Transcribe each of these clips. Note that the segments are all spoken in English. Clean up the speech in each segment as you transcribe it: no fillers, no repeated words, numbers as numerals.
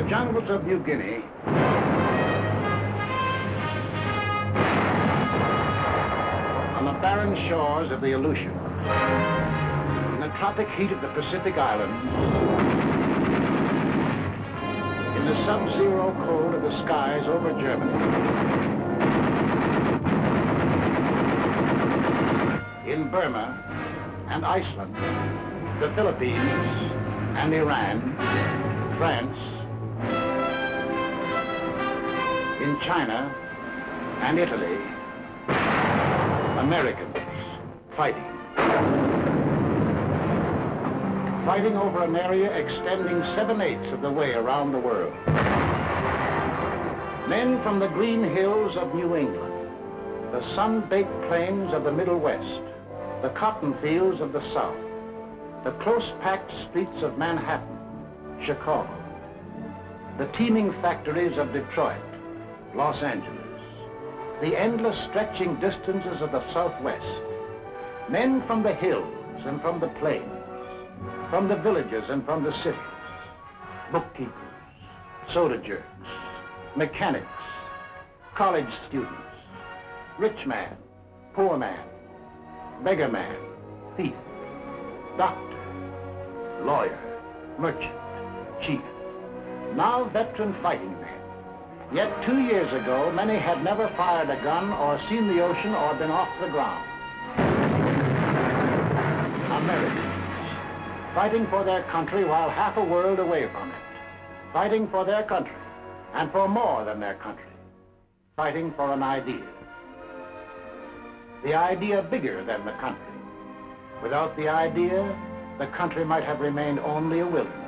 the jungles of New Guinea, on the barren shores of the Aleutian, in the tropic heat of the Pacific Islands, in the sub-zero cold of the skies over Germany, in Burma and Iceland, the Philippines and Iran, France, in China and Italy, Americans fighting. Fighting over an area extending 7/8 of the way around the world. Men from the green hills of New England, the sun-baked plains of the Middle West, the cotton fields of the South, the close-packed streets of Manhattan, Chicago, the teeming factories of Detroit, Los Angeles, the endless stretching distances of the Southwest, men from the hills and from the plains, from the villages and from the cities, bookkeepers, soda jerks, mechanics, college students, rich man, poor man, beggar man, thief, doctor, lawyer, merchant, chief, now veteran fighting men. Yet 2 years ago, many had never fired a gun or seen the ocean or been off the ground. Americans, fighting for their country while half a world away from it. Fighting for their country, and for more than their country. Fighting for an idea. The idea bigger than the country. Without the idea, the country might have remained only a wilderness.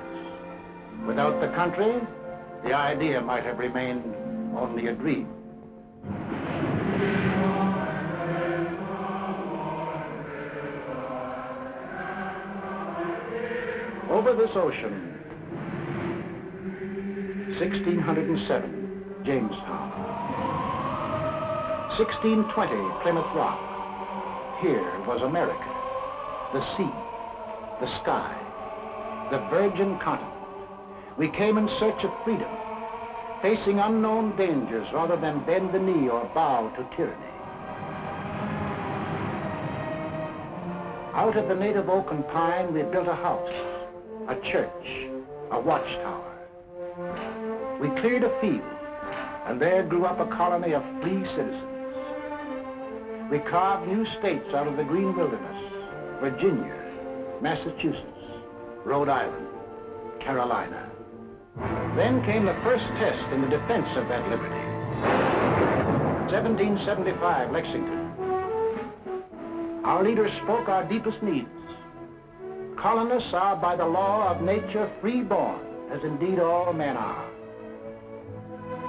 Without the country, the idea might have remained only a dream. Over this ocean, 1607, Jamestown. 1620, Plymouth Rock. Here was America, the sea, the sky, the virgin continent. We came in search of freedom, facing unknown dangers rather than bend the knee or bow to tyranny. Out of the native oak and pine, we built a house, a church, a watchtower. We cleared a field, and there grew up a colony of free citizens. We carved new states out of the green wilderness: Virginia, Massachusetts, Rhode Island, Carolina. Then came the first test in the defense of that liberty. 1775, Lexington. Our leaders spoke our deepest needs. Colonists are by the law of nature free-born, as indeed all men are.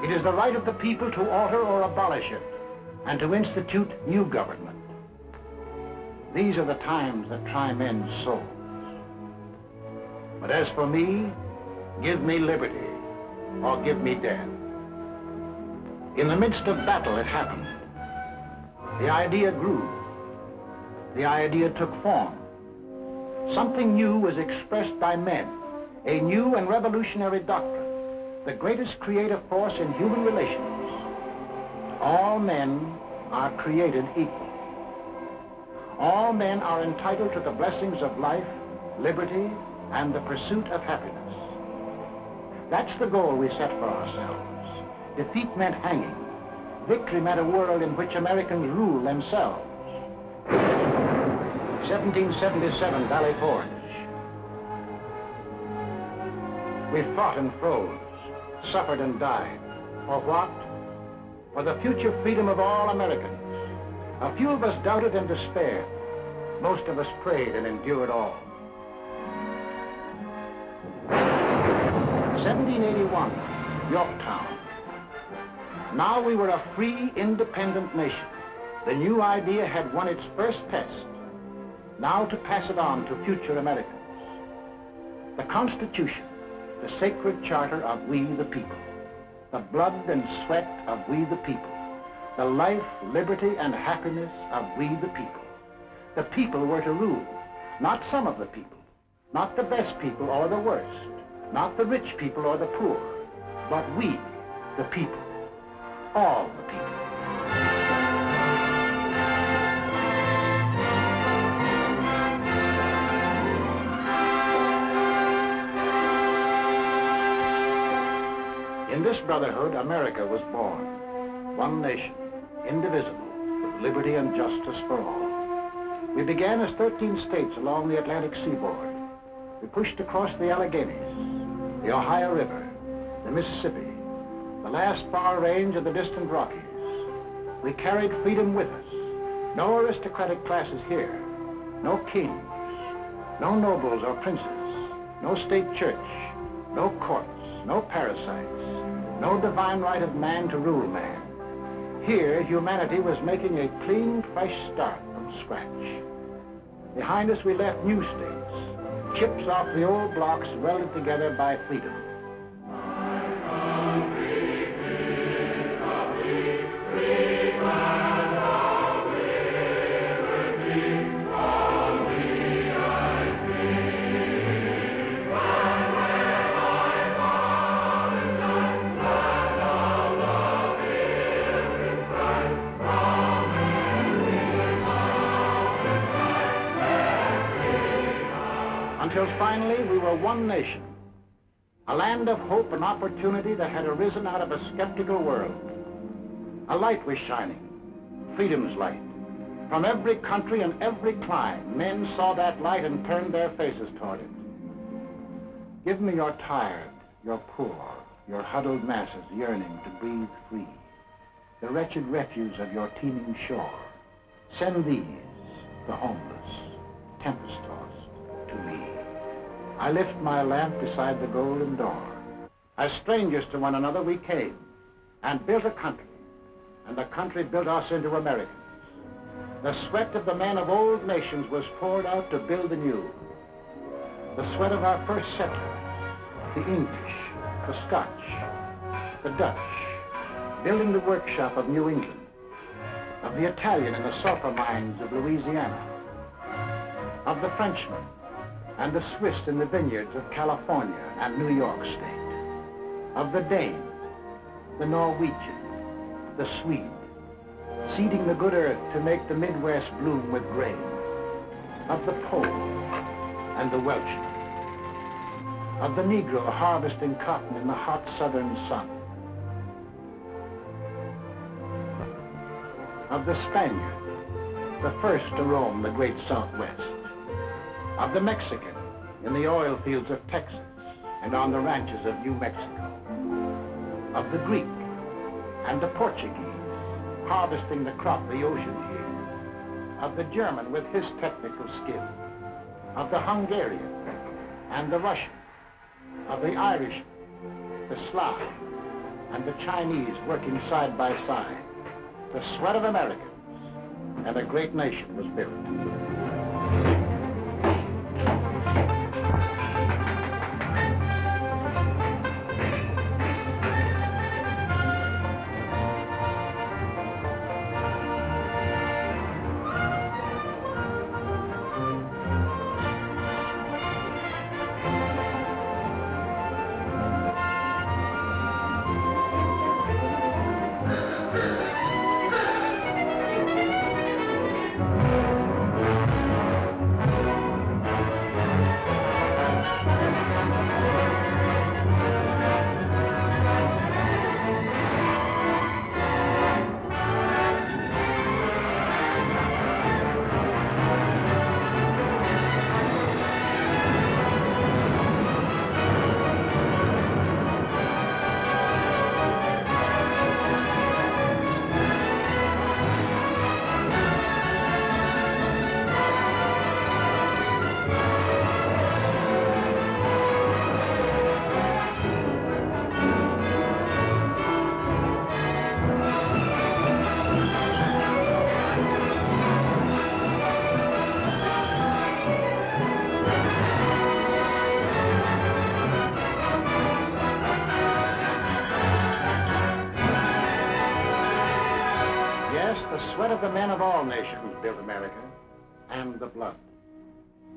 It is the right of the people to alter or abolish it, and to institute new government. These are the times that try men's souls. But as for me, give me liberty, or give me death. In the midst of battle, it happened. The idea grew. The idea took form. Something new was expressed by men, a new and revolutionary doctrine, the greatest creative force in human relations. All men are created equal. All men are entitled to the blessings of life, liberty, and the pursuit of happiness. That's the goal we set for ourselves. Defeat meant hanging. Victory meant a world in which Americans rule themselves. 1777, Valley Forge. We fought and froze, suffered and died. For what? For the future freedom of all Americans. A few of us doubted and despaired. Most of us prayed and endured all. 1781, Yorktown. Now we were a free, independent nation. The new idea had won its first test. Now to pass it on to future Americans. The Constitution, the sacred charter of we the people. The blood and sweat of we the people. The life, liberty, and happiness of we the people. The people were to rule, not some of the people, not the best people or the worst, not the rich people or the poor, but we, the people, all the people. In this brotherhood, America was born. One nation, indivisible, with liberty and justice for all. We began as 13 states along the Atlantic seaboard. We pushed across the Alleghenies, the Ohio River, the Mississippi, the last far range of the distant Rockies. We carried freedom with us. No aristocratic classes here, no kings, no nobles or princes, no state church, no courts, no parasites, no divine right of man to rule man. Here, humanity was making a clean, fresh start from scratch. Behind us, we left new states, chips off the old blocks welded together by freedom. Until finally we were one nation, a land of hope and opportunity that had arisen out of a skeptical world. A light was shining, freedom's light. From every country and every clime, men saw that light and turned their faces toward it. Give me your tired, your poor, your huddled masses yearning to breathe free, the wretched refuse of your teeming shore. Send these, the homeless, tempest-tossed, to me. I lift my lamp beside the golden door. As strangers to one another we came and built a country, and the country built us into Americans. The sweat of the men of old nations was poured out to build anew. The sweat of our first settlers, the English, the Scotch, the Dutch, building the workshop of New England, of the Italian in the sulfur mines of Louisiana, of the Frenchman and the Swiss in the vineyards of California and New York State, of the Dane, the Norwegian, the Swede, seeding the good earth to make the Midwest bloom with grain, of the Pole and the Welshman, of the Negro harvesting cotton in the hot southern sun, of the Spaniard, the first to roam the great Southwest, of the Mexican in the oil fields of Texas and on the ranches of New Mexico, of the Greek and the Portuguese harvesting the crop the ocean yields, of the German with his technical skill, of the Hungarian and the Russian, of the Irish, the Slav, and the Chinese working side by side. The sweat of Americans, and a great nation was built. Of the men of all nations built America, and the blood.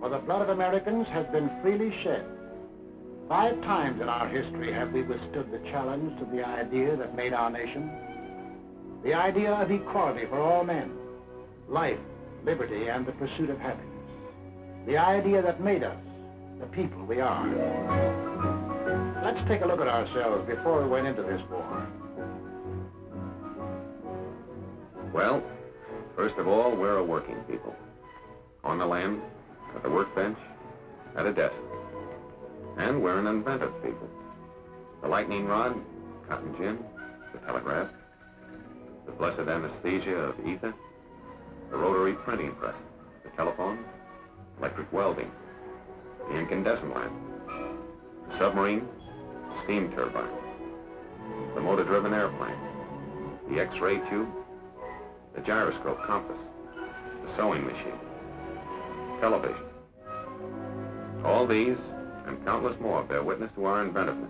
For the blood of Americans has been freely shed. 5 times in our history have we withstood the challenge to the idea that made our nation. The idea of equality for all men, life, liberty, and the pursuit of happiness. The idea that made us the people we are. Let's take a look at ourselves before we went into this war. Well, first of all, we're a working people. On the land, at the workbench, at a desk. And we're an inventive people. The lightning rod, cotton gin, the telegraph, the blessed anesthesia of ether, the rotary printing press, the telephone, electric welding, the incandescent lamp, the submarine, steam turbine, the motor-driven airplane, the X-ray tube, the gyroscope compass, the sewing machine, television. All these, and countless more, bear witness to our inventiveness.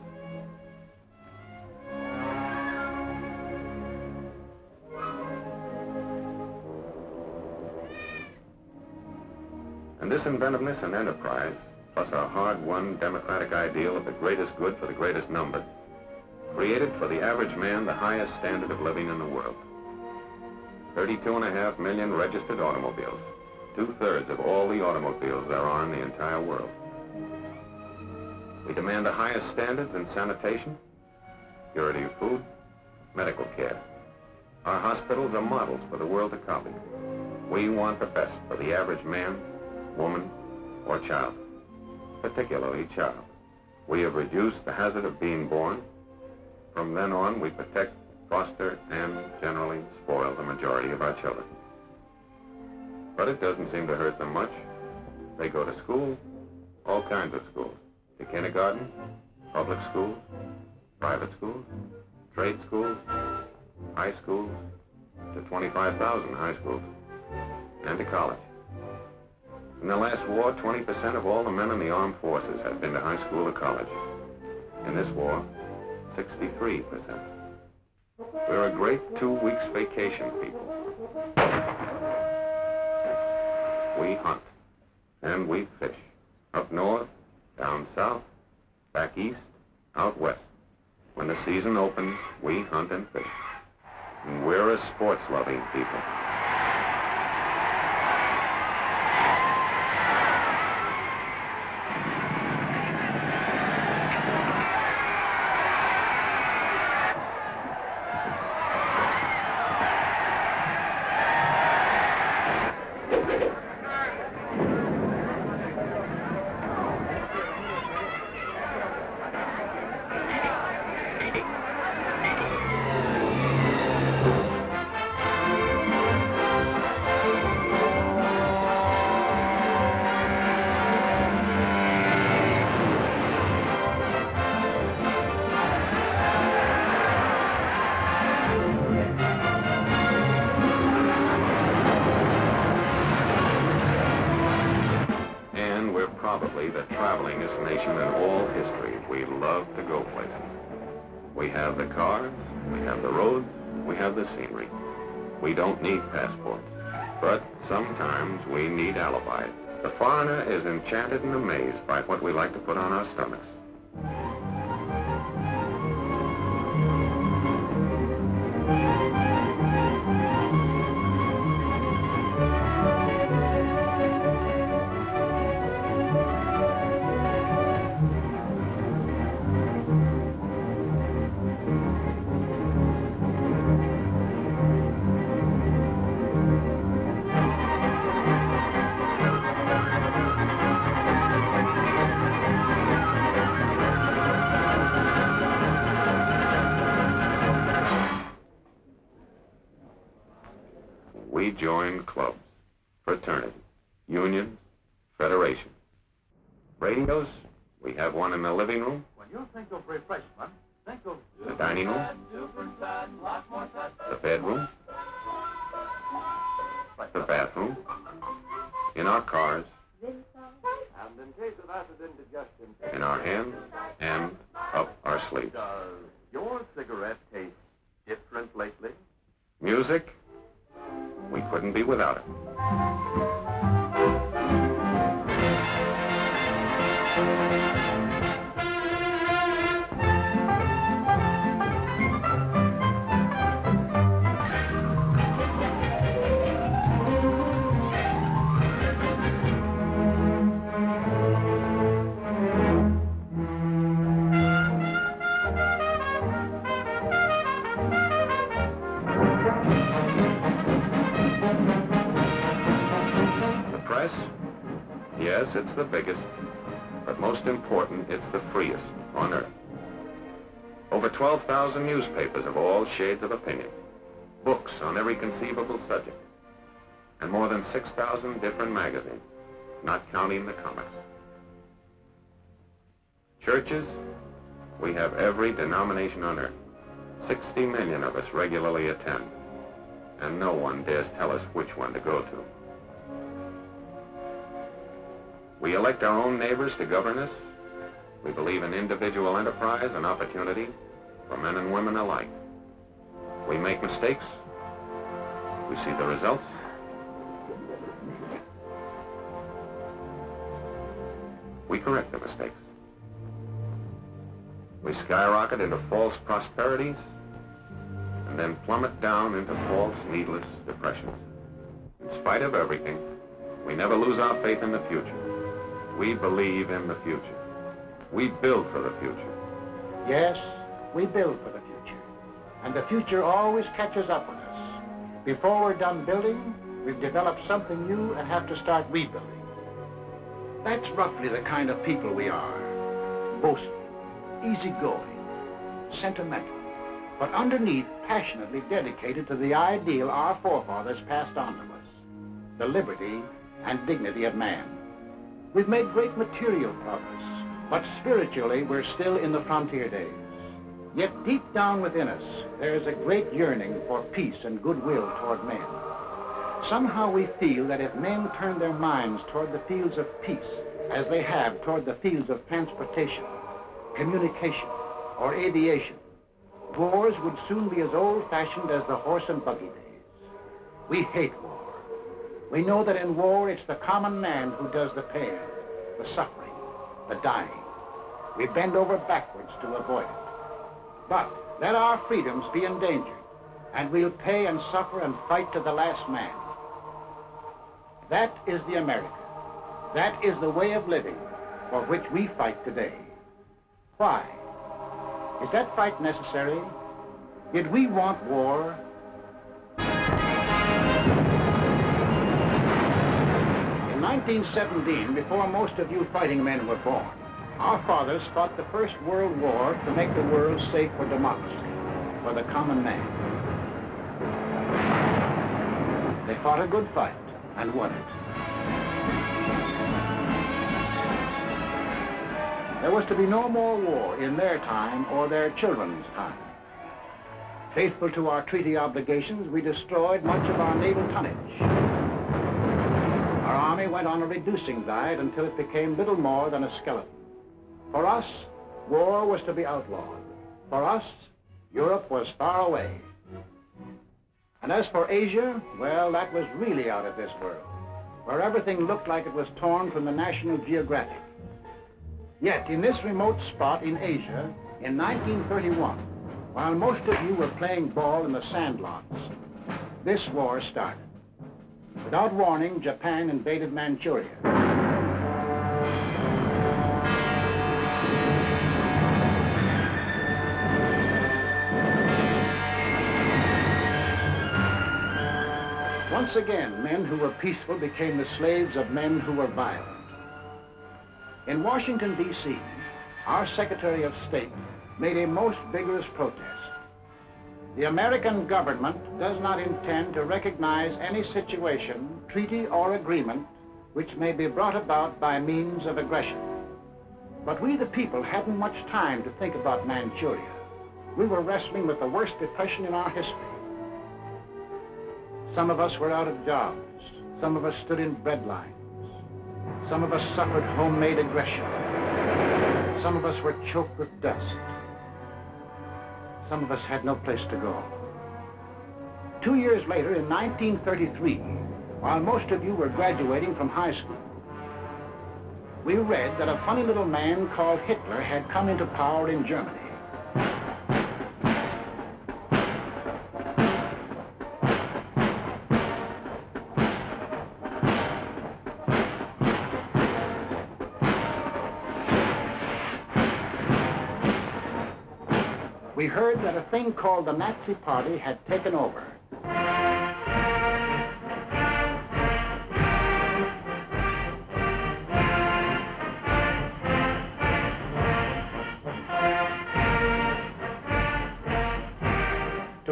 And this inventiveness and enterprise, plus our hard-won democratic ideal of the greatest good for the greatest number, created for the average man the highest standard of living in the world. 32.5 million registered automobiles, 2/3 of all the automobiles there are in the entire world. We demand the highest standards in sanitation, purity of food, medical care. Our hospitals are models for the world to copy. We want the best for the average man, woman, or child, particularly child. We have reduced the hazard of being born. From then on, we protect, foster, and generally spoil the majority of our children. But it doesn't seem to hurt them much. They go to school, all kinds of schools. To kindergarten, public schools, private schools, trade schools, high schools, to 25,000 high schools, and to college. In the last war, 20% of all the men in the armed forces have been to high school or college. In this war, 63%. We're a great 2 weeks vacation people. We hunt, and we fish. Up north, down south, back east, out west. When the season opens, we hunt and fish. And we're a sports-loving people. Probably the travelingest nation in all history. We love to go places. We have the cars, we have the roads, we have the scenery. We don't need passports, but sometimes we need alibis. The foreigner is enchanted and amazed by what we like to put on our stomachs. We join clubs, fraternities, unions, federations. Radios, we have one in the living room. When you think of refreshment, think of the dining room, the bedroom, the bathroom, in our cars, and in case of acid indigestion, in our hands, and up our sleeves. Does your cigarette taste different lately? Music, we couldn't be without it. Yes, it's the biggest, but most important, it's the freest on earth. Over 12,000 newspapers of all shades of opinion, books on every conceivable subject, and more than 6,000 different magazines, not counting the comics. Churches, we have every denomination on earth. 60 million of us regularly attend, and no one dares tell us which one to go to. We elect our own neighbors to govern us. We believe in individual enterprise and opportunity for men and women alike. We make mistakes. We see the results. We correct the mistakes. We skyrocket into false prosperities and then plummet down into false, needless depressions. In spite of everything, we never lose our faith in the future. We believe in the future. We build for the future. Yes, we build for the future. And the future always catches up with us. Before we're done building, we've developed something new and have to start rebuilding. That's roughly the kind of people we are. Boastful, easygoing, sentimental, but underneath passionately dedicated to the ideal our forefathers passed on to us, the liberty and dignity of man. We've made great material progress, but spiritually we're still in the frontier days. Yet deep down within us, there is a great yearning for peace and goodwill toward men. Somehow we feel that if men turn their minds toward the fields of peace, as they have toward the fields of transportation, communication, or aviation, wars would soon be as old-fashioned as the horse and buggy days. We hate war. We know that in war, it's the common man who does the pain, the suffering, the dying. We bend over backwards to avoid it. But let our freedoms be endangered, and we'll pay and suffer and fight to the last man. That is the America. That is the way of living for which we fight today. Why? Is that fight necessary? Did we want war? In 1917, before most of you fighting men were born, our fathers fought the First World War to make the world safe for democracy, for the common man. They fought a good fight and won it. There was to be no more war in their time or their children's time. Faithful to our treaty obligations, we destroyed much of our naval tonnage. Our army went on a reducing diet until it became little more than a skeleton. For us, war was to be outlawed. For us, Europe was far away. And as for Asia, well, that was really out of this world, where everything looked like it was torn from the National Geographic. Yet, in this remote spot in Asia, in 1931, while most of you were playing ball in the sandlots, this war started. Without warning, Japan invaded Manchuria. Once again, men who were peaceful became the slaves of men who were violent. In Washington, D.C., our Secretary of State made a most vigorous protest. The American government does not intend to recognize any situation, treaty, or agreement which may be brought about by means of aggression. But we, the people, hadn't much time to think about Manchuria. We were wrestling with the worst depression in our history. Some of us were out of jobs. Some of us stood in bread lines. Some of us suffered homemade aggression. Some of us were choked with dust. Some of us had no place to go. 2 years later, in 1933, while most of you were graduating from high school, we read that a funny little man called Hitler had come into power in Germany. We heard that a thing called the Nazi Party had taken over.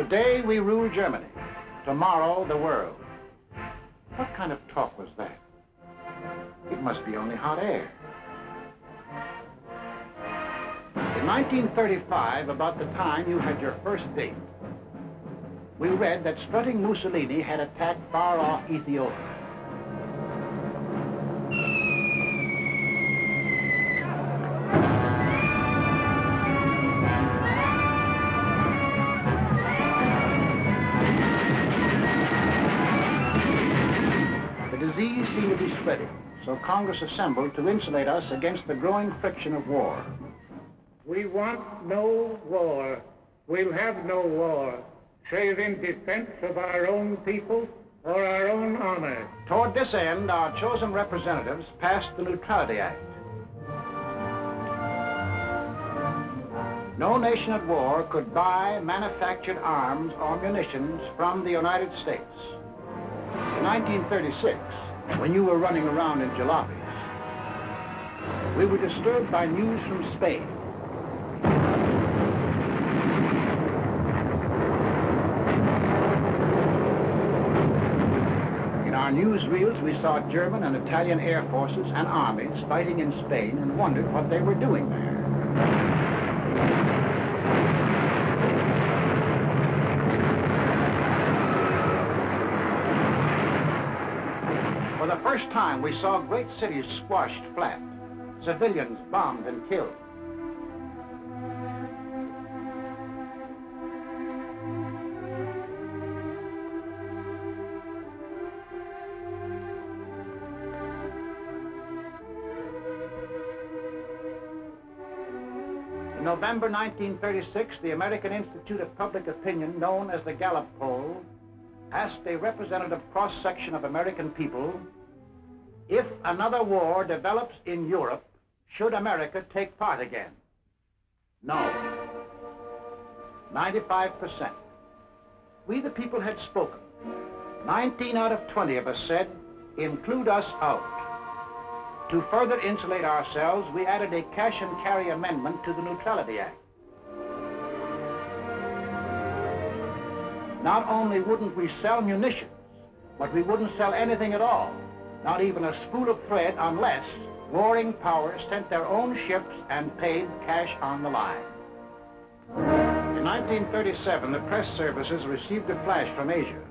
Today we rule Germany, tomorrow the world. What kind of talk was that? It must be only hot air. In 1935, about the time you had your first date, we read that strutting Mussolini had attacked far-off Ethiopia. The disease seemed to be spreading, so Congress assembled to insulate us against the growing friction of war. We want no war. We'll have no war, save in defense of our own people or our own honor. Toward this end, our chosen representatives passed the Neutrality Act. No nation at war could buy manufactured arms or munitions from the United States. In 1936, when you were running around in jalopies, we were disturbed by news from Spain. In our newsreels, we saw German and Italian air forces and armies fighting in Spain and wondered what they were doing there. For the first time, we saw great cities squashed flat, civilians bombed and killed. In November 1936, the American Institute of Public Opinion, known as the Gallup Poll, asked a representative cross-section of American people, if another war develops in Europe, should America take part again? No. 95%. We the people had spoken. 19 out of 20 of us said, include us out. To further insulate ourselves, we added a cash and carry amendment to the Neutrality Act. Not only wouldn't we sell munitions, but we wouldn't sell anything at all, not even a spool of thread, unless warring powers sent their own ships and paid cash on the line. In 1937, the press services received a flash from Asia.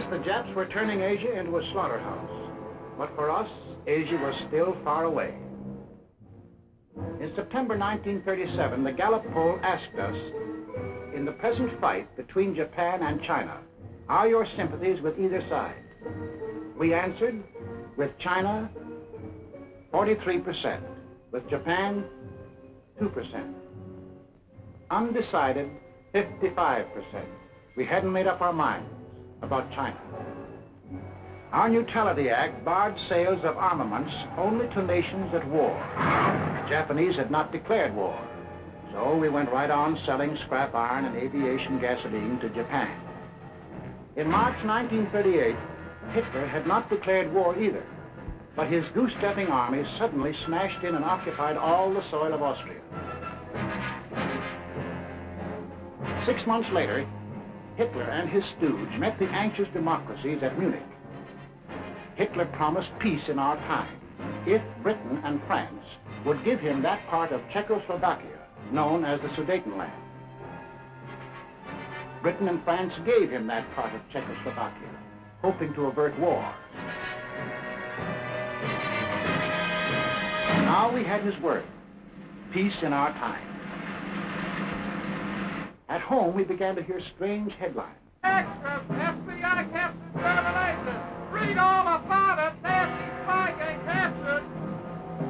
The Japs were turning Asia into a slaughterhouse. But for us, Asia was still far away. In September 1937, the Gallup poll asked us, in the present fight between Japan and China, are your sympathies with either side? We answered, with China, 43%, with Japan, 2%. Undecided, 55%. We hadn't made up our minds about China. Our Neutrality Act barred sales of armaments only to nations at war. The Japanese had not declared war, so we went right on selling scrap iron and aviation gasoline to Japan. In March 1938, Hitler had not declared war either, but his goose-stepping army suddenly smashed in and occupied all the soil of Austria. 6 months later, Hitler and his stooge met the anxious democracies at Munich. Hitler promised peace in our time if Britain and France would give him that part of Czechoslovakia known as the Sudetenland. Britain and France gave him that part of Czechoslovakia, hoping to avert war. Now we had his word, peace in our time. At home, we began to hear strange headlines. Extras, FBI captured German agents. Read all about it. Nazi spy getting captured.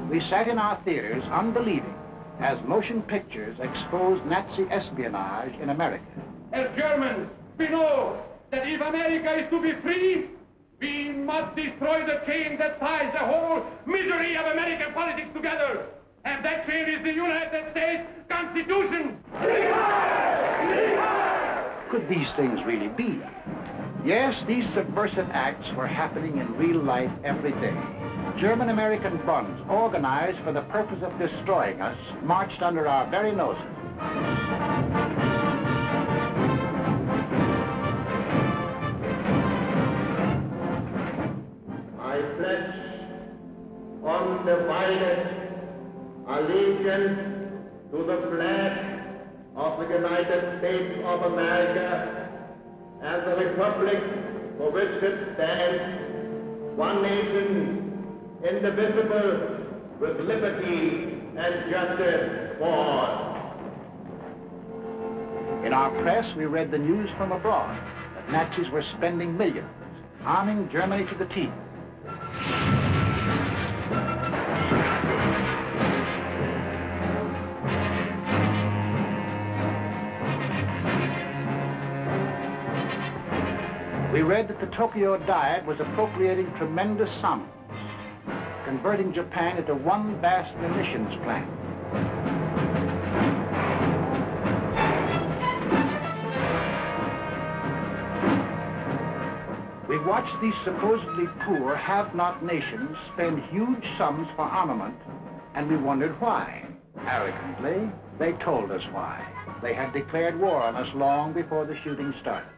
We sat in our theaters unbelieving as motion pictures exposed Nazi espionage in America. As Germans, we know that if America is to be free, we must destroy the chain that ties the whole misery of American politics together. And that chain is the United States Constitution. Could these things really be? Yes, these subversive acts were happening in real life every day. German-American bonds, organized for the purpose of destroying us, marched under our very noses. I pledge undivided allegiance to the flag of the United States of America and the republic for which it stands, one nation, indivisible, with liberty and justice for all. In our press, we read the news from abroad that Nazis were spending millions, arming Germany to the teeth. We read that the Tokyo Diet was appropriating tremendous sums, converting Japan into one vast munitions plant. We watched these supposedly poor, have-not nations spend huge sums for armament, and we wondered why. Arrogantly, they told us why. They had declared war on us long before the shooting started.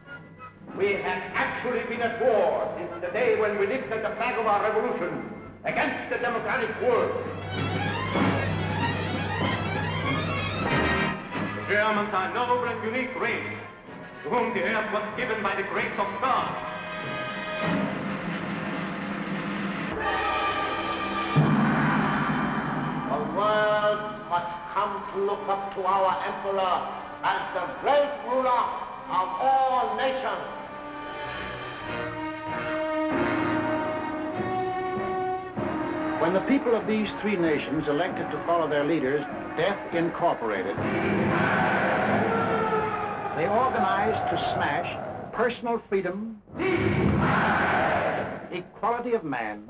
We have actually been at war since the day when we lifted the flag of our revolution against the democratic world. The Germans are a noble and unique race, to whom the earth was given by the grace of God. The world must come to look up to our emperor as the great ruler of all nations. When the people of these three nations elected to follow their leaders, Death Incorporated, they organized to smash personal freedom, equality of man,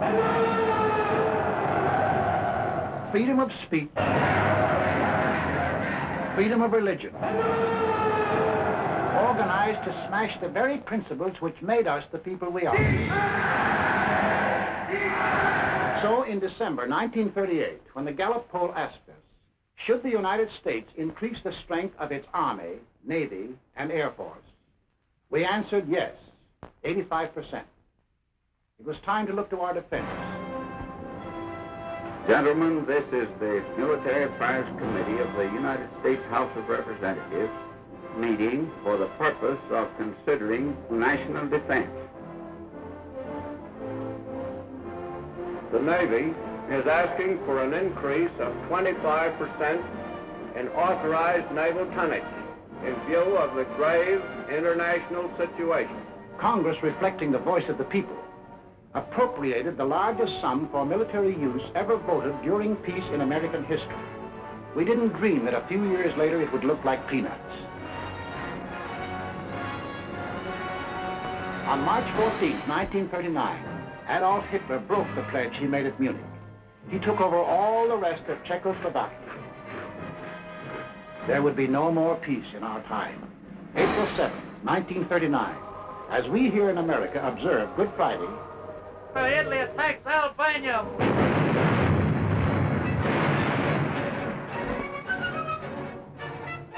freedom of speech, freedom of religion, organized to smash the very principles which made us the people we are. So in December 1938, when the Gallup poll asked us, should the United States increase the strength of its Army, Navy, and Air Force, we answered yes, 85%. It was time to look to our defense. Gentlemen, this is the Military Affairs Committee of the United States House of Representatives meeting for the purpose of considering national defense. The Navy is asking for an increase of 25% in authorized naval tonnage in view of the grave international situation. Congress, reflecting the voice of the people, appropriated the largest sum for military use ever voted during peace in American history. We didn't dream that a few years later it would look like peanuts. On March 14, 1939, Adolf Hitler broke the pledge he made at Munich. He took over all the rest of Czechoslovakia. There would be no more peace in our time. April 7, 1939, as we here in America observe Good Friday, Italy attacks Albania.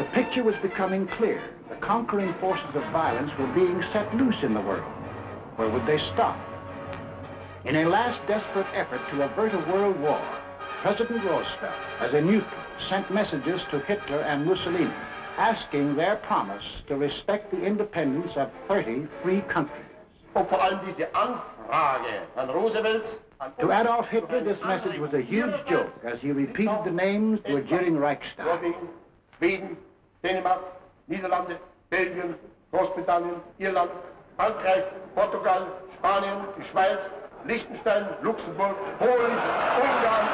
the picture was becoming clear. The conquering forces of violence were being set loose in the world. Where would they stop? In a last desperate effort to avert a world war, President Roosevelt, as a neutral, sent messages to Hitler and Mussolini, asking their promise to respect the independence of 30 free countries. Vor allem diese Anfrage an Roosevelt. To Adolf Hitler, this message was a huge joke as he repeated the names to a jeering Reichstag. Schweden, Dänemark, Niederlande, Belgien, Großbritannien, Irland, Frankreich, Portugal, Spanien, die Schweiz, Liechtenstein, Luxemburg, Polen, Ungarn,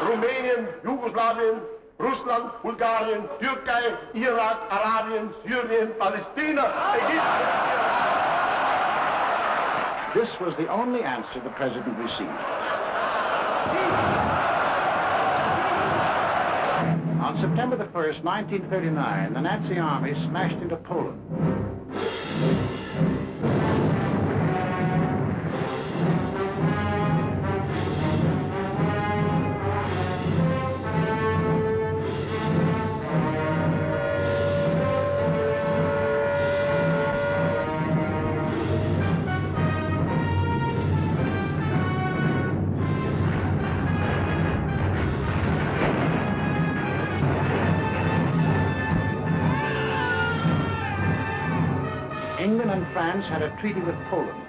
Rumänien, Jugoslawien, Russland, Bulgarien, Türkei, Irak, Arabien, Syrien, Palästina, Ägypten. This was the only answer the president received. On September the 1st, 1939, the Nazi army smashed into Poland. England and France had a treaty with Poland.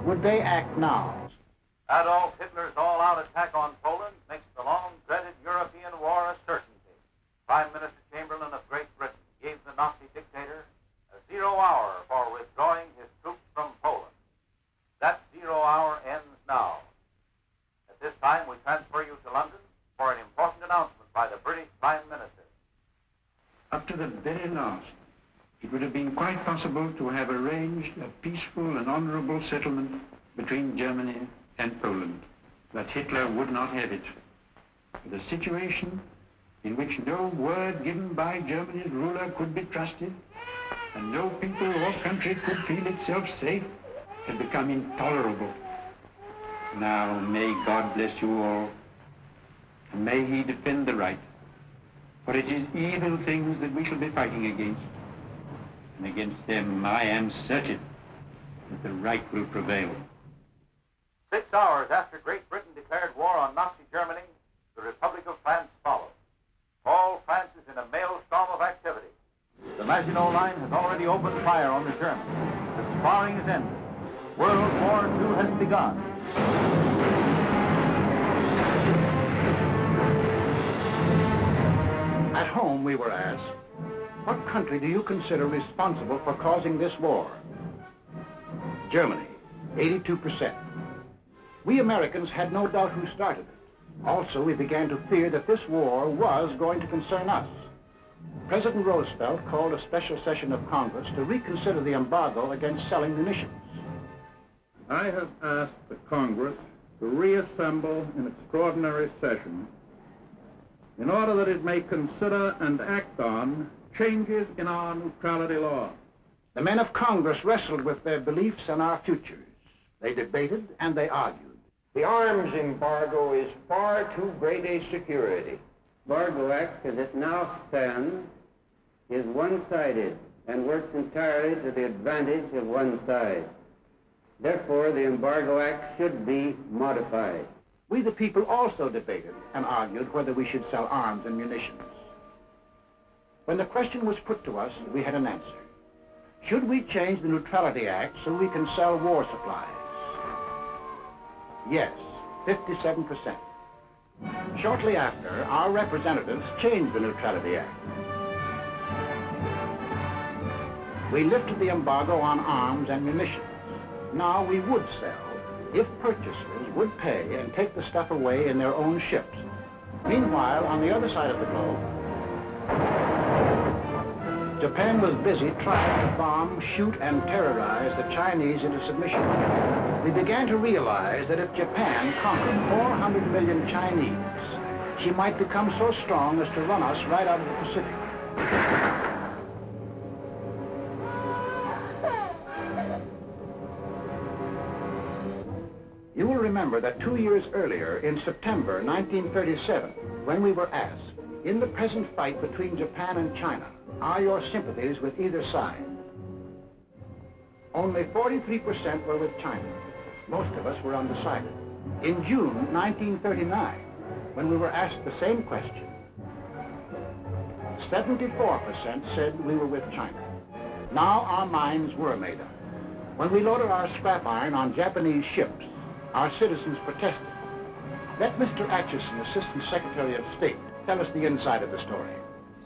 Would they act now? Adolf Hitler's all-out attack on Poland makes the long-dreaded European war a certainty. Prime Minister Chamberlain of Great Britain gave the Nazi dictator a 0 hour for withdrawing his troops from Poland. That 0 hour ends now. At this time, we transfer you to London for an important announcement by the British Prime Minister. Up to the very last, it would have been quite possible to have arranged a peaceful and honorable settlement between Germany and Poland, but Hitler would not have it. The situation in which no word given by Germany's ruler could be trusted, and no people or country could feel itself safe, had become intolerable. Now, may God bless you all, and may He defend the right, for it is evil things that we shall be fighting against. And against them, I am certain that the right will prevail. 6 hours after Great Britain declared war on Nazi Germany, the Republic of France followed. All France is in a maelstrom of activity. The Maginot Line has already opened fire on the Germans. The sparring is ended. World War II has begun. At home, we were asked, what country do you consider responsible for causing this war? Germany, 82%. We Americans had no doubt who started it. Also, we began to fear that this war was going to concern us. President Roosevelt called a special session of Congress to reconsider the embargo against selling munitions. I have asked the Congress to reassemble in extraordinary session in order that it may consider and act on changes in our neutrality law. The men of Congress wrestled with their beliefs and our futures. They debated and they argued. The arms embargo is far too great a security. Embargo Act, as it now stands, is one-sided and works entirely to the advantage of one side. Therefore, the Embargo Act should be modified. We the people also debated and argued whether we should sell arms and munitions. When the question was put to us, we had an answer. Should we change the Neutrality Act so we can sell war supplies? Yes, 57%. Shortly after, our representatives changed the Neutrality Act. We lifted the embargo on arms and munitions. Now we would sell if purchasers would pay and take the stuff away in their own ships. Meanwhile, on the other side of the globe, Japan was busy trying to bomb, shoot, and terrorize the Chinese into submission. We began to realize that if Japan conquered 400 million Chinese, she might become so strong as to run us right out of the Pacific. You will remember that 2 years earlier, in September 1937, when we were asked, in the present fight between Japan and China, are your sympathies with either side? Only 43% were with China. Most of us were undecided. In June 1939, when we were asked the same question, 74% said we were with China. Now our minds were made up. When we loaded our scrap iron on Japanese ships, our citizens protested. Let Mr. Atchison, Assistant Secretary of State, tell us the inside of the story.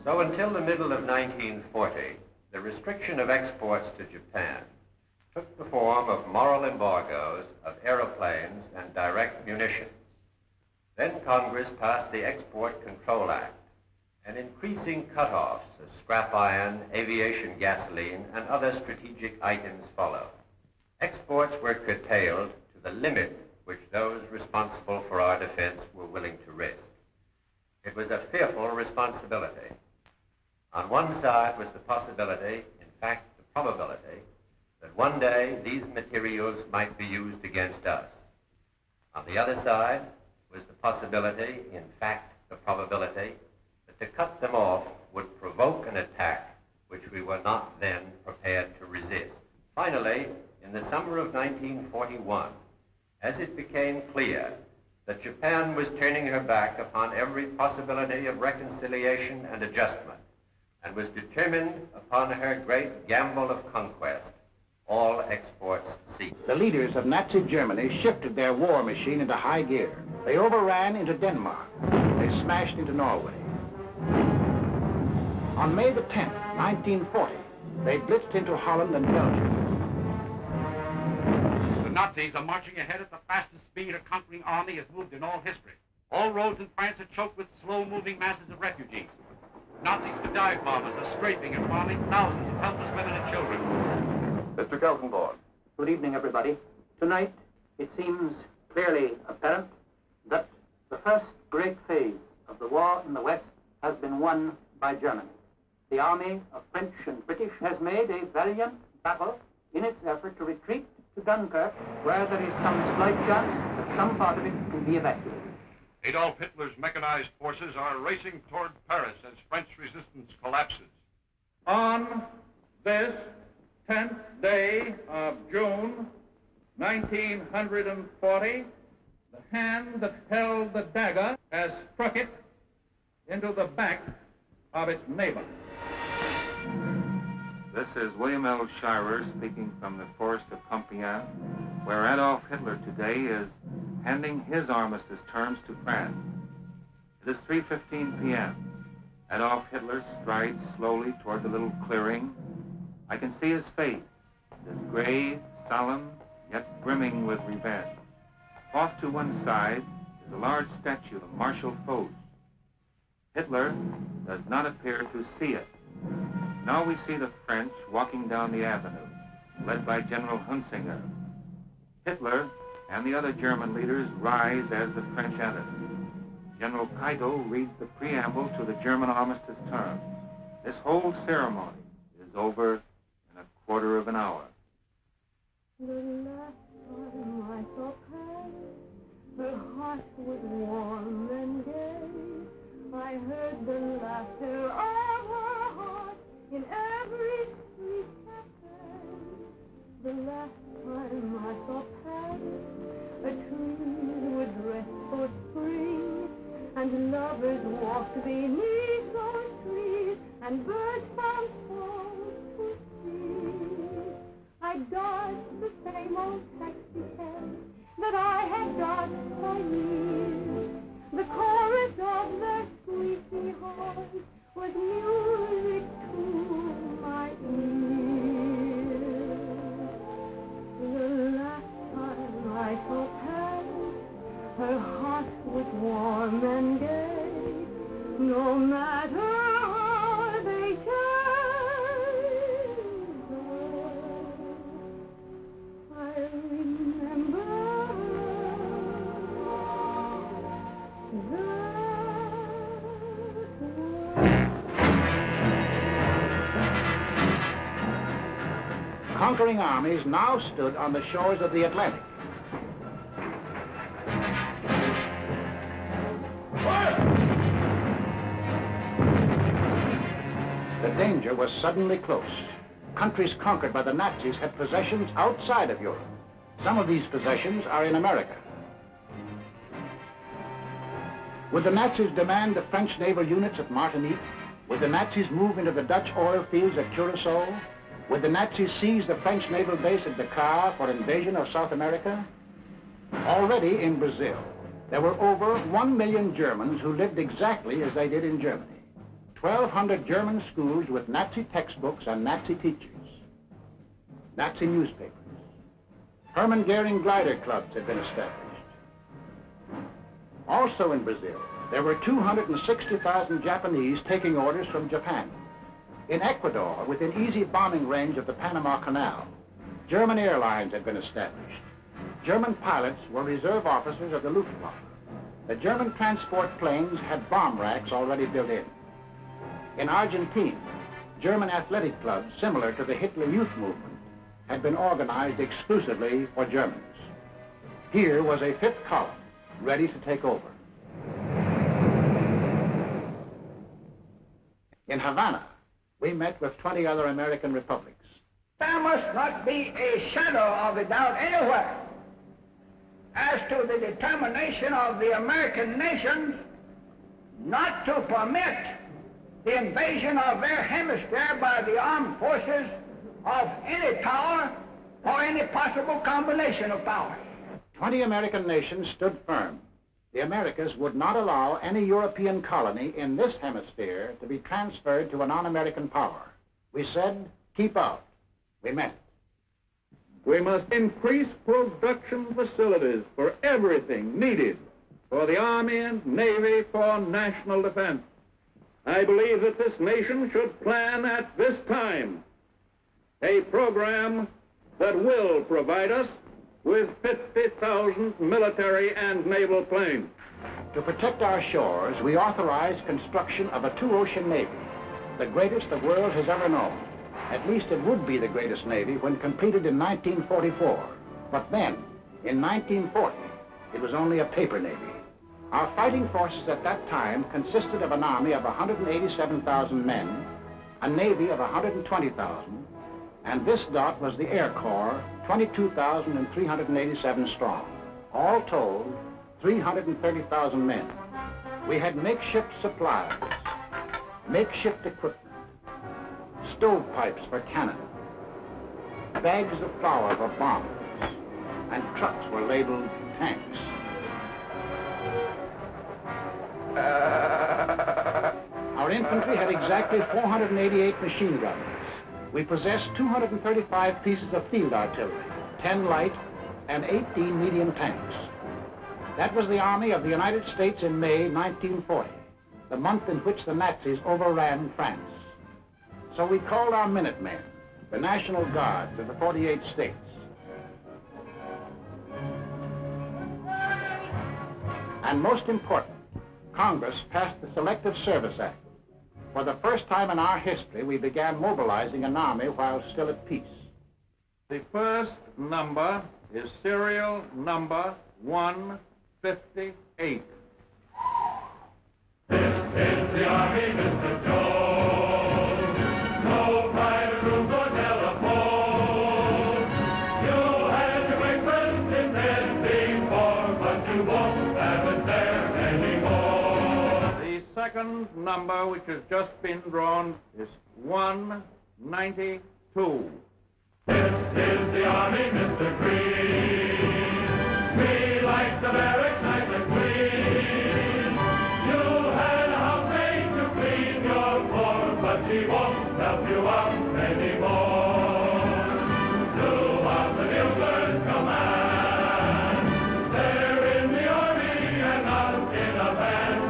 So until the middle of 1940, the restriction of exports to Japan took the form of moral embargoes of aeroplanes and direct munitions. Then Congress passed the Export Control Act, and increasing cutoffs of scrap iron, aviation gasoline, and other strategic items followed. Exports were curtailed to the limit which those responsible for our defense were willing to risk. It was a fearful responsibility. might be used against us. On the other side was the possibility, in fact the probability, that to cut them off would provoke an attack which we were not then prepared to resist. Finally, in the summer of 1941, as it became clear that Japan was turning her back upon every possibility of reconciliation and adjustment, and was determined upon her great gamble of conquest, all exports ceased. The leaders of Nazi Germany shifted their war machine into high gear. They overran into Denmark. They smashed into Norway. On May the 10th, 1940, they blitzed into Holland and Belgium. The Nazis are marching ahead at the fastest speed a conquering army has moved in all history. All roads in France are choked with slow-moving masses of refugees. Nazis with dive bombers are scraping and bombing thousands of helpless women and children. Mr. Geltenborg. Good evening, everybody. Tonight, it seems clearly apparent that the first great phase of the war in the West has been won by Germany. The army of French and British has made a valiant battle in its effort to retreat to Dunkirk, where there is some slight chance that some part of it can be evacuated. Adolf Hitler's mechanized forces are racing toward Paris as French resistance collapses. On this 10th day of June, 1940, the hand that held the dagger has struck it into the back of its neighbor. This is William L. Shirer speaking from the forest of Compiègne, where Adolf Hitler today is handing his armistice terms to France. It is 3:15 p.m. Adolf Hitler strides slowly toward the little clearing. I can see his face. It is grave, solemn, yet brimming with revenge. Off to one side is a large statue of Marshal Foch. Hitler does not appear to see it. Now we see the French walking down the avenue, led by General Hunsinger. Hitler and the other German leaders rise as the French enter. General Keitel reads the preamble to the German armistice terms. This whole ceremony is over in a quarter of an hour. The last time I saw Paris, her heart was warm and gay. I heard the laughter of her heart in every sweet cafe. The last time I saw Paris, a tree would rest for spring, and lovers walked beneath those trees, and birds found songs to sing. I dodged the same old taxi cab that I had dodged for years. The chorus of their squeaky hearts was music to my ears. The last time I saw Paris, her heart was warm and gay. No matter how they changed her, I remember Conquering armies now stood on the shores of the Atlantic. The danger was suddenly close. Countries conquered by the Nazis had possessions outside of Europe. Some of these possessions are in America. Would the Nazis demand the French naval units at Martinique? Would the Nazis move into the Dutch oil fields at Curacao? Would the Nazis seize the French naval base at Dakar for invasion of South America? Already in Brazil, there were over 1 million Germans who lived exactly as they did in Germany. 1,200 German schools with Nazi textbooks and Nazi teachers. Nazi newspapers. Hermann Goering glider clubs had been established. Also in Brazil, there were 260,000 Japanese taking orders from Japan. In Ecuador, within easy bombing range of the Panama Canal, German airlines had been established. German pilots were reserve officers of the Luftwaffe. The German transport planes had bomb racks already built in. In Argentina, German athletic clubs similar to the Hitler Youth Movement had been organized exclusively for Germans. Here was a fifth column ready to take over. In Havana, we met with 20 other American republics. There must not be a shadow of a doubt anywhere as to the determination of the American nations not to permit the invasion of their hemisphere by the armed forces of any power or any possible combination of powers. 20 American nations stood firm. The Americas would not allow any European colony in this hemisphere to be transferred to a non-American power. We said, keep out. We meant it. We must increase production facilities for everything needed for the Army and Navy for national defense. I believe that this nation should plan at this time a program that will provide us with 50,000 military and naval planes. To protect our shores, we authorized construction of a two-ocean navy, the greatest the world has ever known. At least it would be the greatest navy when completed in 1944. But then, in 1940, it was only a paper navy. Our fighting forces at that time consisted of an army of 187,000 men, a navy of 120,000, and this dot was the Air Corps, 22,387 strong. All told, 330,000 men. We had makeshift supplies, makeshift equipment, stovepipes for cannon, bags of flour for bombs, and trucks were labeled tanks. Our infantry had exactly 488 machine guns. We possessed 235 pieces of field artillery, 10 light and 18 medium tanks. That was the Army of the United States in May 1940, the month in which the Nazis overran France. So we called our Minutemen, the National Guards of the 48 states. And most important, Congress passed the Selective Service Act. For the first time in our history, we began mobilizing an army while still at peace. The first number is serial number 158. This is the Army, Mr. Jones. No private room or telephone. You had your breakfast in this before, but you won't have it there anymore. The second number, which has just been drawn, is 192. This is the Army, Mr. Green. We like the barracks nice and clean. You had a housemaid to clean your floor, but she won't help you out anymore. Do what the builders command. They're in the Army and not in a band.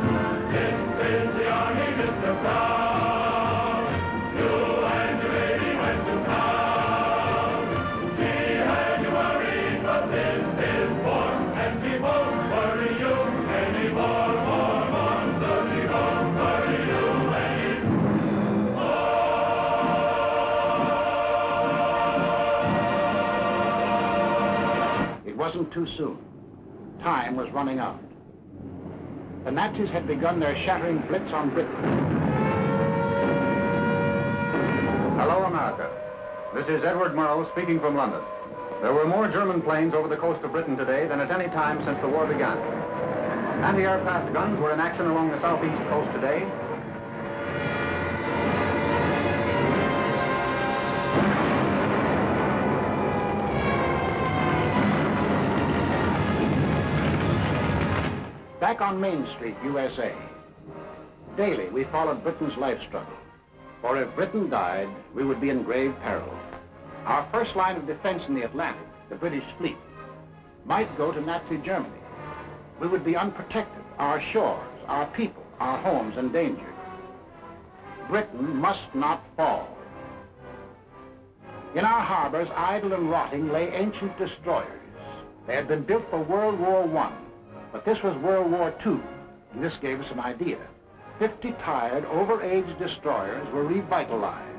This is the Army, Mr. Brown. You and your lady went to town. She had you worried, but this is war, and she won't worry you anymore. So she won't worry you anymore. It wasn't too soon. Time was running out. The Nazis had begun their shattering blitz on Britain. Hello, America. This is Edward Murrow speaking from London. There were more German planes over the coast of Britain today than at any time since the war began. Anti-aircraft guns were in action along the southeast coast today. Back on Main Street, USA, daily we followed Britain's life struggle. For if Britain died, we would be in grave peril. Our first line of defense in the Atlantic, the British fleet, might go to Nazi Germany. We would be unprotected, our shores, our people, our homes endangered. Britain must not fall. In our harbors, idle and rotting, lay ancient destroyers. They had been built for World War I, but this was World War II, and this gave us an idea. 50 tired, over-aged destroyers were revitalized,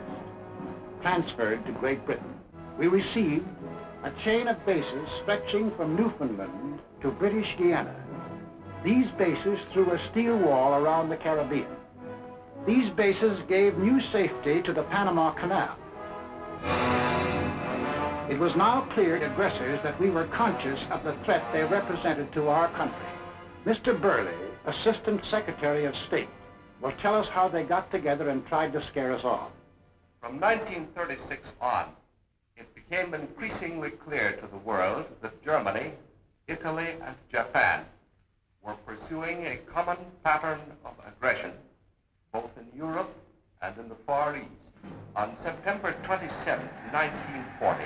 transferred to Great Britain. we received a chain of bases stretching from Newfoundland to British Guiana. These bases threw a steel wall around the Caribbean. These bases gave new safety to the Panama Canal. It was now clear to aggressors that we were conscious of the threat they represented to our country. Mr. Burley, Assistant Secretary of State, will tell us how they got together and tried to scare us off. From 1936 on, it became increasingly clear to the world that Germany, Italy, and Japan were pursuing a common pattern of aggression, both in Europe and in the Far East. On September 27, 1940,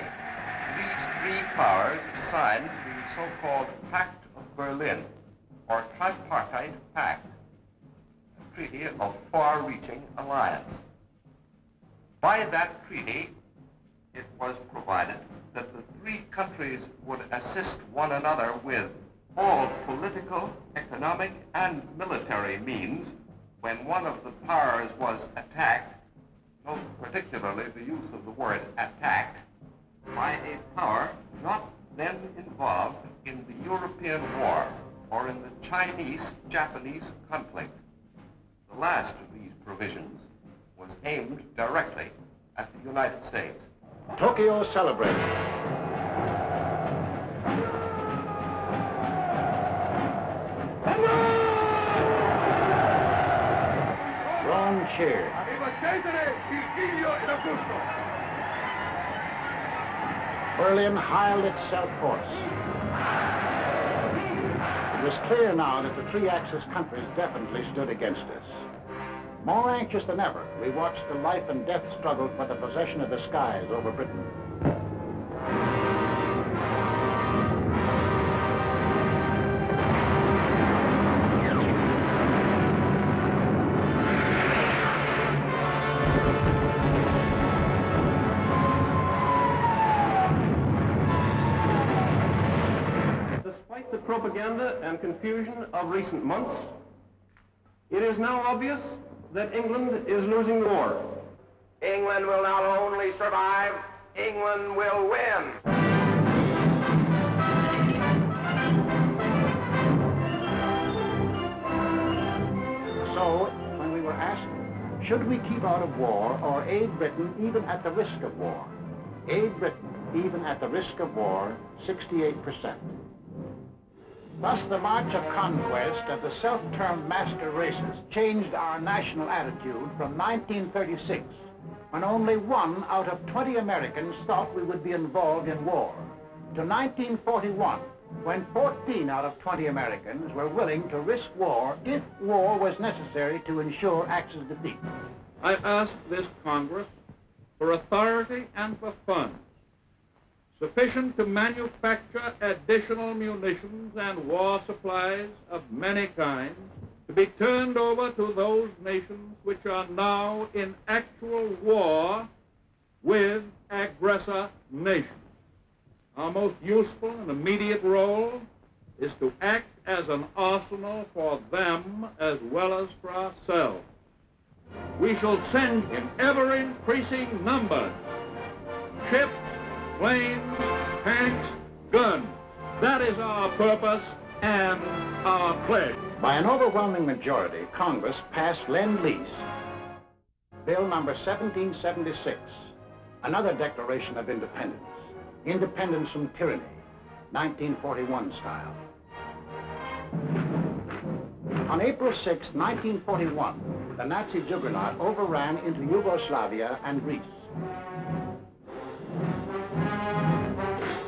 these three powers signed the so-called Pact of Berlin, or Tripartite Pact, a treaty of far-reaching alliance. By that treaty, it was provided that the three countries would assist one another with all political, economic, and military means when one of the powers was attacked, note particularly the use of the word attacked, by a power not then involved in the European War or in the Chinese-Japanese conflict. The last of these provisions was aimed directly at the United States. Tokyo celebrated. Rome cheered. Berlin hired itself hoarse. It was clear now that the three Axis countries definitely stood against us. More anxious than ever, we watched the life and death struggle for the possession of the skies over Britain. Despite the propaganda and confusion of recent months, it is now obvious that England is losing the war. England will not only survive, England will win. So, when we were asked, should we keep out of war or aid Britain even at the risk of war? Aid Britain even at the risk of war, 68%. Thus, the march of conquest of the self-termed master races changed our national attitude from 1936, when only 1 out of 20 Americans thought we would be involved in war, to 1941, when 14 out of 20 Americans were willing to risk war if war was necessary to ensure Axis defeat. I ask this Congress for authority and for funds sufficient to manufacture additional munitions and war supplies of many kinds to be turned over to those nations which are now in actual war with aggressor nations. Our most useful and immediate role is to act as an arsenal for them as well as for ourselves. We shall send in ever-increasing numbers ships, planes, tanks, guns. That is our purpose and our pledge. By an overwhelming majority, Congress passed Lend-Lease, Bill number 1776, another declaration of independence. Independence from tyranny, 1941 style. On April 6, 1941, the Nazi juggernaut overran into Yugoslavia and Greece.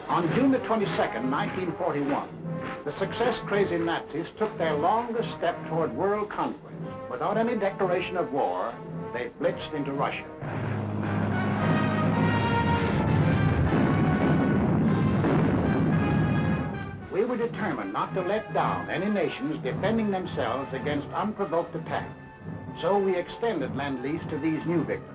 On June the 22nd, 1941, the success-crazy Nazis took their longest step toward world conquest. Without any declaration of war, they blitzed into Russia. We were determined not to let down any nations defending themselves against unprovoked attack. So we extended Lend-Lease to these new victims.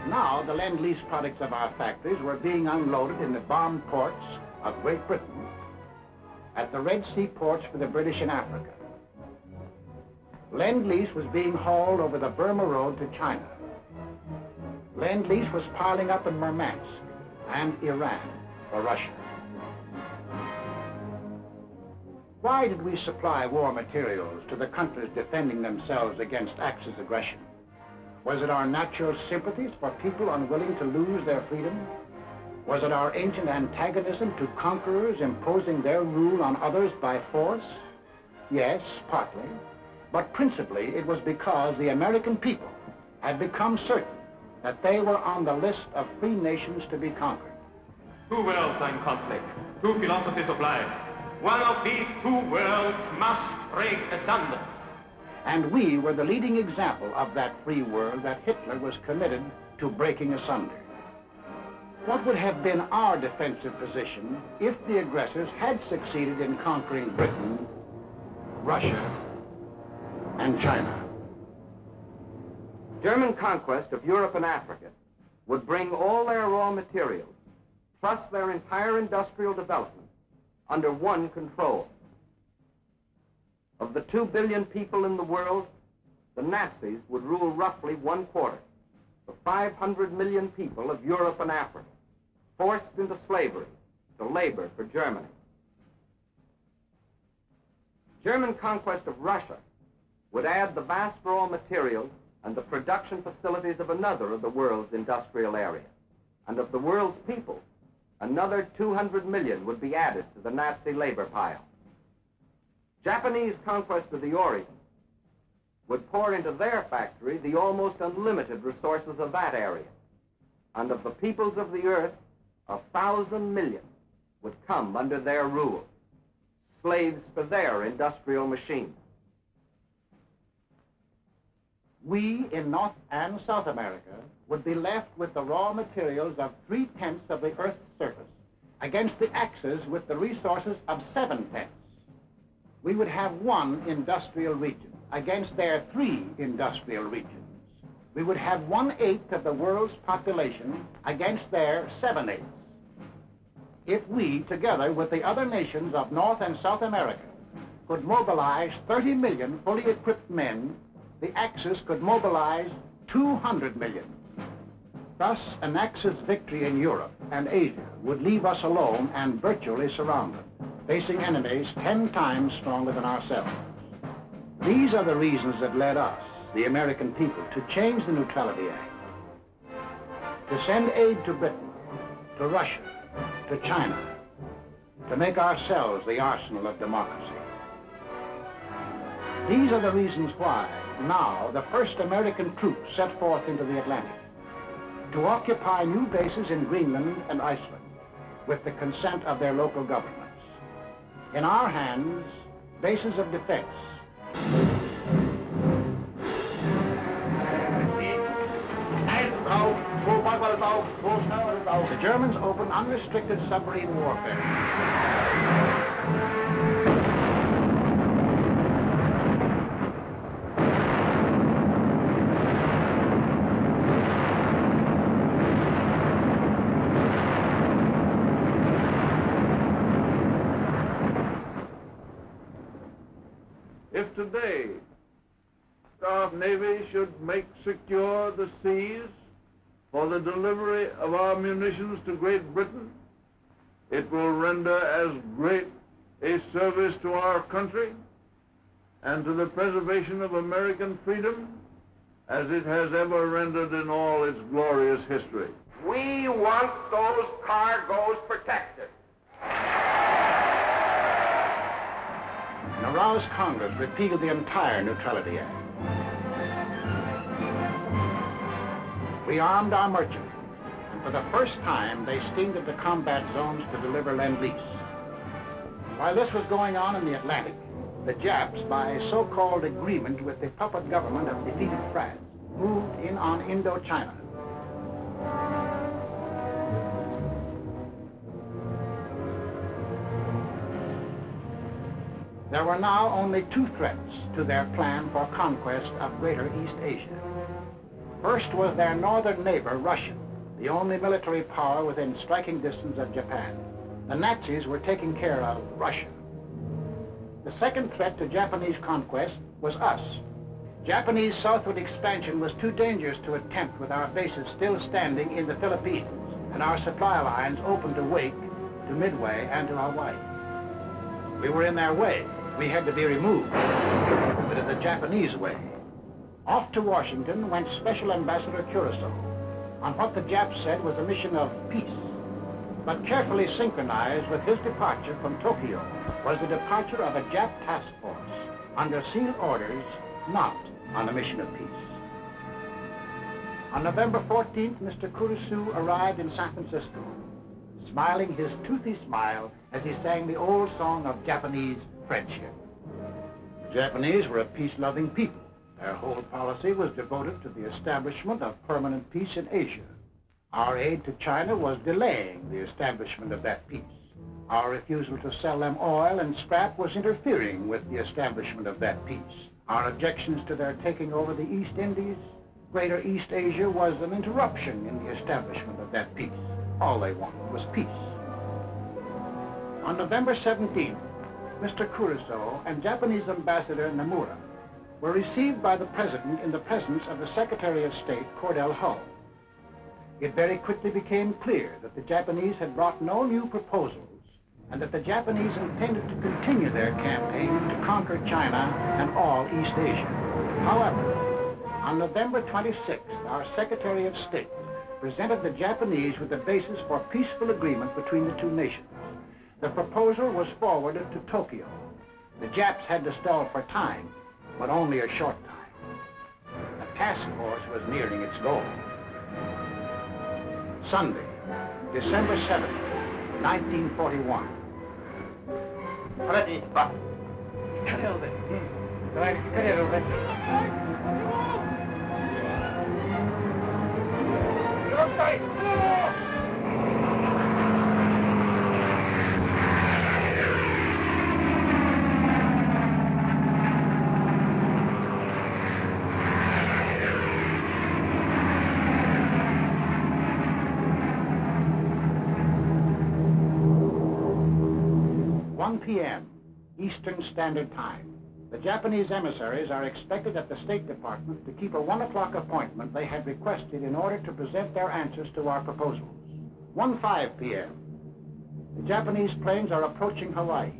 Now, the Lend-Lease products of our factories were being unloaded in the bombed ports of Great Britain, at the Red Sea ports for the British in Africa. Lend-Lease was being hauled over the Burma Road to China. Lend-Lease was piling up in Murmansk and Iran for Russia. Why did we supply war materials to the countries defending themselves against Axis aggression? Was it our natural sympathies for people unwilling to lose their freedom? Was it our ancient antagonism to conquerors imposing their rule on others by force? Yes, partly. But principally it was because the American people had become certain that they were on the list of free nations to be conquered. Two worlds are in conflict, two philosophies of life. One of these two worlds must break asunder. And we were the leading example of that free world that Hitler was committed to breaking asunder. What would have been our defensive position if the aggressors had succeeded in conquering Britain, Russia, and China? German conquest of Europe and Africa would bring all their raw materials, plus their entire industrial development, under one control. Of the 2 billion people in the world, the Nazis would rule roughly 1/4, the 500 million people of Europe and Africa, forced into slavery to labor for Germany. German conquest of Russia would add the vast raw materials and the production facilities of another of the world's industrial area. And of the world's people, another 200 million would be added to the Nazi labor pile. Japanese conquest of the Orient would pour into their factory the almost unlimited resources of that area. And of the peoples of the earth, 1,000 million would come under their rule, slaves for their industrial machines. We in North and South America would be left with the raw materials of 3/10 of the Earth's surface against the Axis with the resources of 7/10. We would have one industrial region against their 3 industrial regions. We would have 1/8 of the world's population against their 7/8. If we, together with the other nations of North and South America, could mobilize 30 million fully equipped men, the Axis could mobilize 200 million. Thus, an Axis victory in Europe and Asia would leave us alone and virtually surrounded, facing enemies 10 times stronger than ourselves. These are the reasons that led us, the American people, to change the Neutrality Act, to send aid to Britain, to Russia, to China, to make ourselves the arsenal of democracy. These are the reasons why, now, the first American troops set forth into the Atlantic, to occupy new bases in Greenland and Iceland, with the consent of their local governments. In our hands, bases of defense. The Germans opened unrestricted submarine warfare. If today our Navy should make secure the seas for the delivery of our munitions to Great Britain, it will render as great a service to our country and to the preservation of American freedom as it has ever rendered in all its glorious history. We want those cargoes protected. An aroused Congress repealed the entire Neutrality Act. We armed our merchants, and for the first time they steamed into combat zones to deliver Lend-Lease. While this was going on in the Atlantic, the Japs, by so-called agreement with the puppet government of defeated France, moved in on Indochina. There were now only 2 threats to their plan for conquest of Greater East Asia. First was their northern neighbor, Russia, the only military power within striking distance of Japan. The Nazis were taking care of Russia. The second threat to Japanese conquest was us. Japanese southward expansion was too dangerous to attempt with our bases still standing in the Philippines and our supply lines open to Wake, to Midway, and to Hawaii. We were in their way. We had to be removed. But in the Japanese way. Off to Washington went Special Ambassador Kuroso on what the Japs said was a mission of peace. But carefully synchronized with his departure from Tokyo was the departure of a Jap task force under sealed orders, not on a mission of peace. On November 14th, Mr. Kuroso arrived in San Francisco, smiling his toothy smile as he sang the old song of Japanese friendship. The Japanese were a peace-loving people. Their whole policy was devoted to the establishment of permanent peace in Asia. Our aid to China was delaying the establishment of that peace. Our refusal to sell them oil and scrap was interfering with the establishment of that peace. Our objections to their taking over the East Indies, Greater East Asia, was an interruption in the establishment of that peace. All they wanted was peace. On November 17th, Mr. Kuroso and Japanese Ambassador Nomura were received by the President in the presence of the Secretary of State, Cordell Hull. It very quickly became clear that the Japanese had brought no new proposals and that the Japanese intended to continue their campaign to conquer China and all East Asia. However, on November 26th, our Secretary of State presented the Japanese with the basis for peaceful agreement between the two nations. The proposal was forwarded to Tokyo. The Japs had to stall for time, but only a short time. The task force was nearing its goal. Sunday, December 7th, 1941. p.m. Eastern Standard Time. The Japanese emissaries are expected at the State Department to keep a 1 o'clock appointment they had requested in order to present their answers to our proposals. 1:05 p.m. The Japanese planes are approaching Hawaii.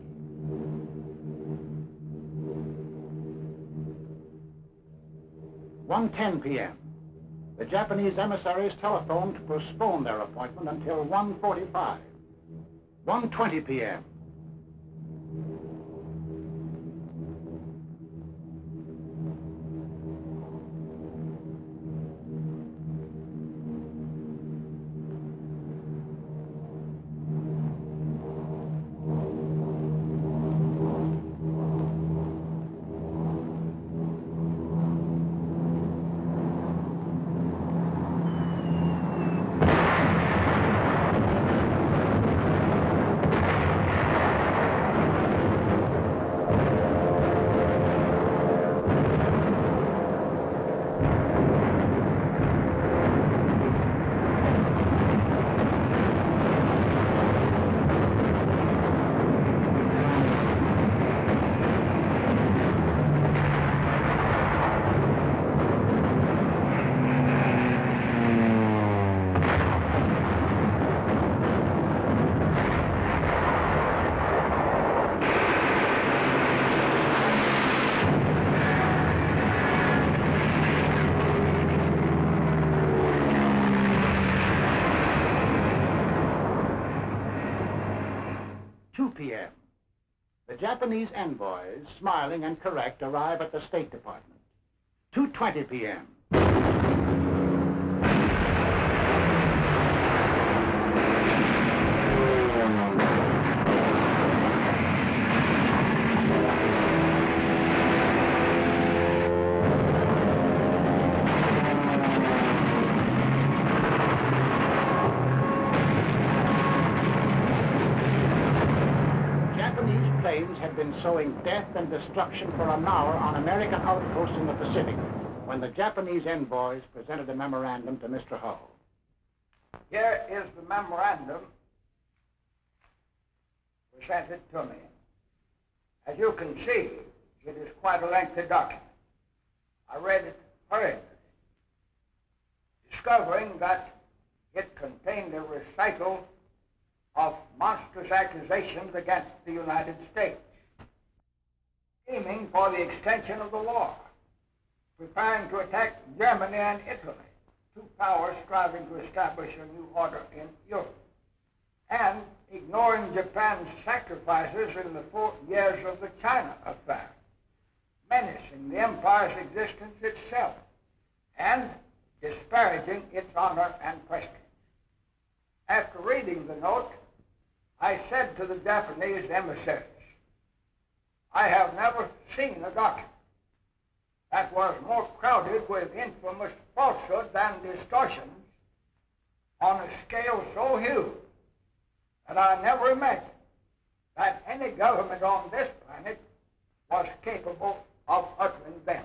1:10 p.m. The Japanese emissaries telephoned to postpone their appointment until 1:45. 1:20 p.m. p.m. The Japanese envoys, smiling and correct, arrive at the State Department. 2:20 p.m. Had been sowing death and destruction for an hour on American outposts in the Pacific when the Japanese envoys presented a memorandum to Mr. Hull. Here is the memorandum presented to me. As you can see, it is quite a lengthy document. I read it hurriedly, discovering that it contained a recital of monstrous accusations against the United States, aiming for the extension of the war, preparing to attack Germany and Italy, two powers striving to establish a new order in Europe, and ignoring Japan's sacrifices in the 4 years of the China affair, menacing the empire's existence itself, and disparaging its honor and prestige. After reading the note, I said to the Japanese emissaries, I have never seen a document that was more crowded with infamous falsehoods and distortions on a scale so huge that I never imagined that any government on this planet was capable of uttering them.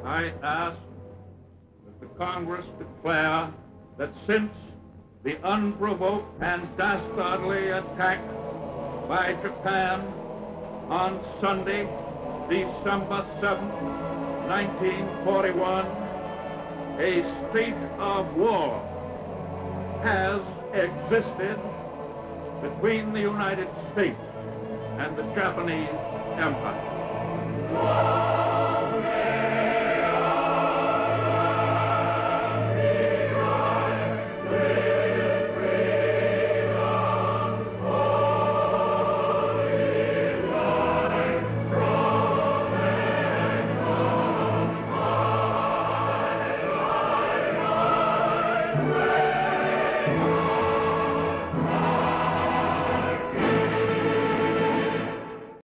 I ask that the Congress declare that since the unprovoked and dastardly attack by Japan on Sunday, December 7, 1941, a state of war has existed between the United States and the Japanese Empire.